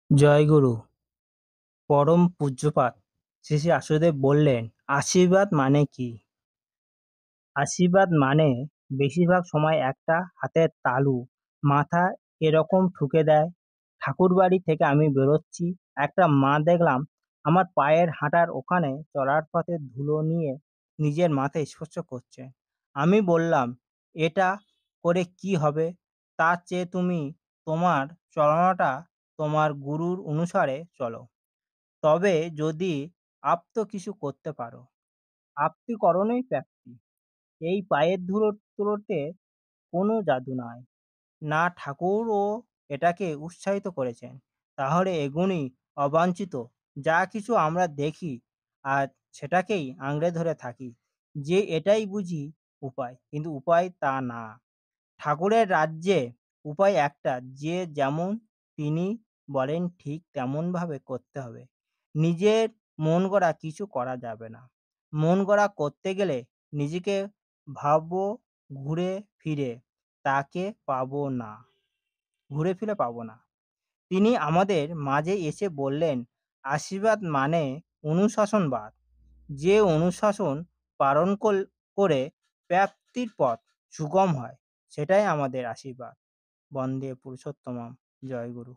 জয়গুরু। পরম পূজ্যপাদ শ্রী শ্রী আশুদেব বললেন, আশীর্বাদ মানে কি? আশীর্বাদ মানে বেশিরভাগ সময় একটা হাতের তালু মাথায় এরকম ঠুকে দেয়। ঠাকুরবাড়ি থেকে আমি বেরোচ্ছি, একটা মা দেখলাম আমার পায়ের হাঁটার ওখানে চলার পথে ধুলো নিয়ে নিজের মাথায় স্পর্শ করছে। আমি বললাম, এটা করে কি হবে? তার চেয়ে তুমি তোমার চলনাটা তোমার গুরুর অনুসারে চলো। তবে যদি আপ্ত কিছু করতে পারো। আপ্তিকরণই প্রাপ্তি। এই পায়ের ধুলোতে কোনো জাদু নাই। না ঠাকুরও এটাকে উৎসাহিত করেছেন। তাহলে এগুলি অবাঞ্ছিত যা কিছু আমরা দেখি আর সেটাকেই আঁকড়ে ধরে থাকি যে এটাই বুঝি উপায়। কিন্তু উপায় তা না। ঠাকুরের রাজ্যে উপায় একটা, যে যেমন তিনি বলেন ঠিক তেমনভাবে করতে হবে। নিজের মন গড়া কিছু করা যাবে না। মন গড়া করতে গেলে নিজেকে ভাববো, ঘুরে ফিরে তাকে পাবো না, ঘুরে ফিরে পাবো না। তিনি আমাদের মাঝে এসে বললেন, আশীর্বাদ মানে অনুশাসনবাদ। যে অনুশাসন পালন করে প্রাপ্তির পথ সুগম হয়, সেটাই আমাদের আশীর্বাদ। বন্দে পুরুষোত্তমম। জয় গুরু।